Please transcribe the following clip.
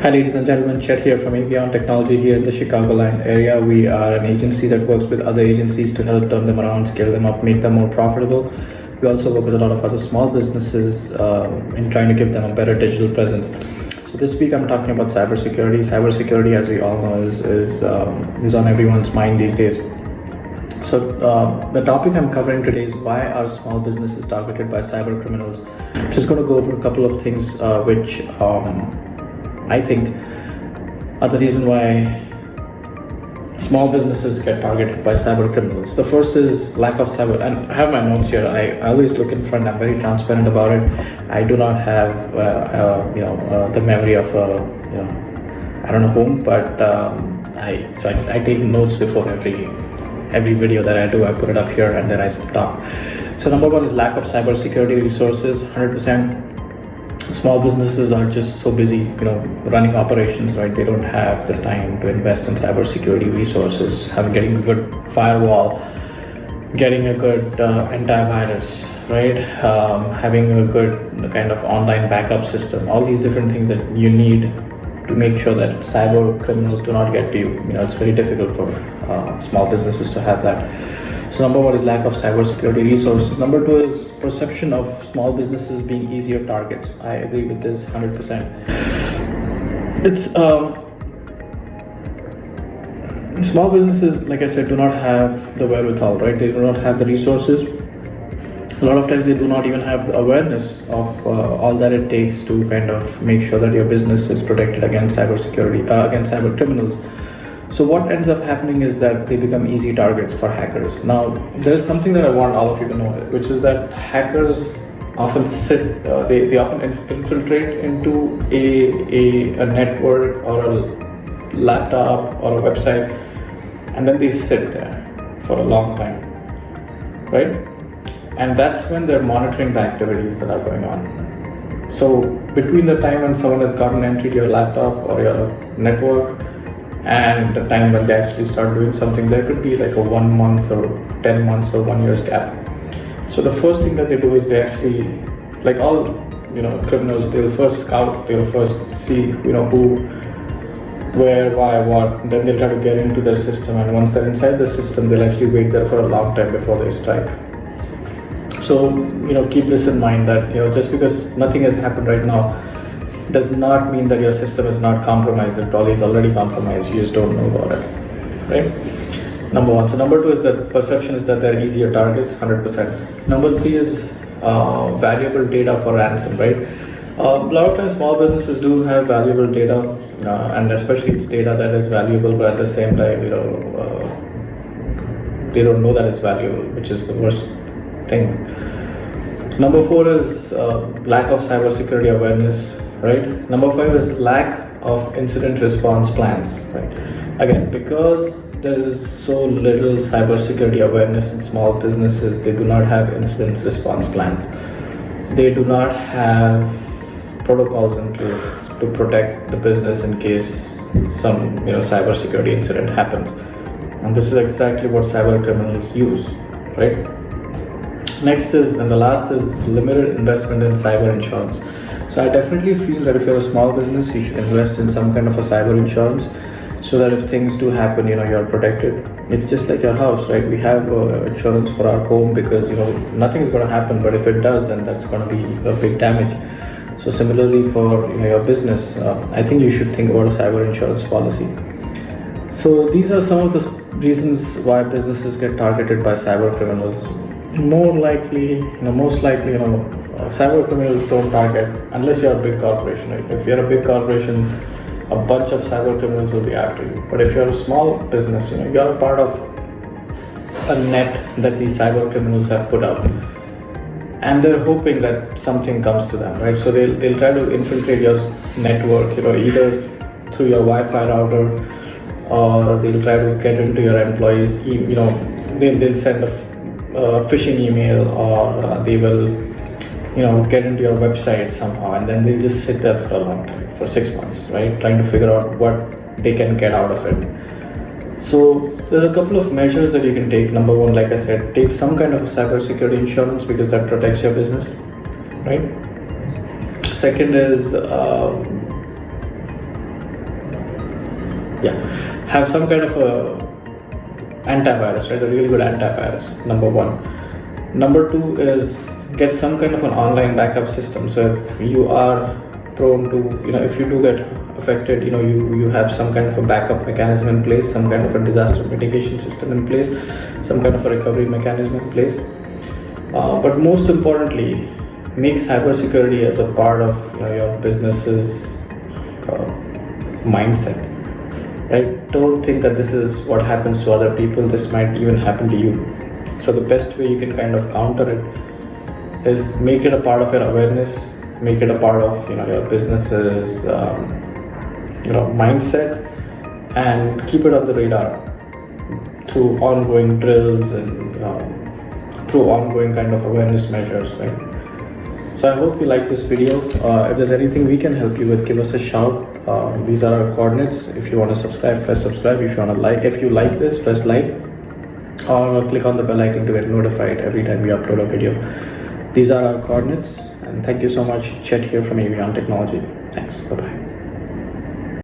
Hi ladies and gentlemen, Chet here from Avion Technology here in the Chicagoland area. We are an agency that works with other agencies to help turn them around, scale them up, make them more profitable. We also work with a lot of other small businesses in trying to give them a better digital presence. So this week I'm talking about cybersecurity. Cybersecurity, as we all know, is on everyone's mind these days. So the topic I'm covering today is why are small businesses targeted by cyber criminals. Just going to go over a couple of things which I think are the reason why small businesses get targeted by cyber criminals. The first is lack of cyber, and I have my notes here. I always look in front. I'm very transparent about it. I do not have the memory of I don't know whom, but I take notes before every video that I do. I put it up here and then I stop. So number one is lack of cybersecurity resources. 100%. Small businesses are just so busy, running operations, right? They don't have the time to invest in cybersecurity resources, getting a good firewall, getting a good antivirus, right? Having a good kind of online backup system, all these different things that you need to make sure that cyber criminals do not get to you. It's very difficult for small businesses to have that. So number one is lack of cybersecurity resources. Number two is perception of small businesses being easier targets. I agree with this 100%. It's small businesses, like I said, do not have the wherewithal, right? They do not have the resources. A lot of times they do not even have the awareness of all that it takes to kind of make sure that your business is protected against cybersecurity, against cyber criminals. So what ends up happening is that they become easy targets for hackers. Now, there's something that I want all of you to know, which is that hackers often they often infiltrate into a network or a laptop or a website, and then they sit there for a long time, right? And that's when they're monitoring the activities that are going on. So between the time when someone has gotten entry to your laptop or your network and the time when they actually start doing something, there could be like a 1 month or 10 months or 1 year's gap. So the first thing that they do is they actually, like all criminals, they'll first scout, they'll first see who, where, why, what, and then they'll try to get into their system, and once they're inside the system, they'll actually wait there for a long time before they strike. So keep this in mind that just because nothing has happened right now does not mean that your system is not compromised. It probably is already compromised. You just don't know about it, right? Number one. So number two is that perception is that they're easier targets, 100%. Number three is valuable data for ransom, right? A lot of times small businesses do have valuable data, and especially it's data that is valuable, but at the same time, they don't know that it's valuable, which is the worst thing. Number four is lack of cybersecurity awareness. Right. Number five is lack of incident response plans. Right. Again, because there is so little cybersecurity awareness in small businesses, they do not have incident response plans. They do not have protocols in place to protect the business in case some cybersecurity incident happens. And this is exactly what cyber criminals use. Right. Next is, and the last is limited investment in cyber insurance. So I definitely feel that if you're a small business, you should invest in some kind of a cyber insurance so that if things do happen, you're protected. It's just like your house, right? We have insurance for our home because, nothing's going to happen, but if it does, then that's going to be a big damage. So similarly for your business, I think you should think about a cyber insurance policy. So these are some of the reasons why businesses get targeted by cyber criminals. Most likely, cyber criminals don't target unless you're a big corporation, right? If you're a big corporation, a bunch of cyber criminals will be after you. But if you're a small business, you're a part of a net that these cyber criminals have put out, and they're hoping that something comes to them, right? So they'll try to infiltrate your network, either through your Wi-Fi router, or they'll try to get into your employees. They'll send a phishing email, or they will get into your website somehow, and then they'll just sit there for a long time, for 6 months, right, trying to figure out what they can get out of it. So there's a couple of measures that you can take. Number one, like I said, take some kind of cybersecurity insurance because that protects your business, right? Second is have some kind of a antivirus, right? A really good antivirus, number one. Number two is get some kind of an online backup system. So if you are prone to, if you do get affected, you have some kind of a backup mechanism in place, some kind of a disaster mitigation system in place, some kind of a recovery mechanism in place. But most importantly, make cybersecurity as a part of your business's mindset. Right? Don't think that this is what happens to other people. This might even happen to you. So the best way you can kind of counter it is make it a part of your awareness, make it a part of your business's mindset, and keep it on the radar through ongoing drills and through ongoing kind of awareness measures, right? So I hope you like this video. If there's anything we can help you with, give us a shout. These are our coordinates. If you want to subscribe, press subscribe. If you like this, press like, or click on the bell icon to get notified every time we upload a video. These are our coordinates, and thank you so much. Chet here from Avion Technology. Thanks. Bye bye.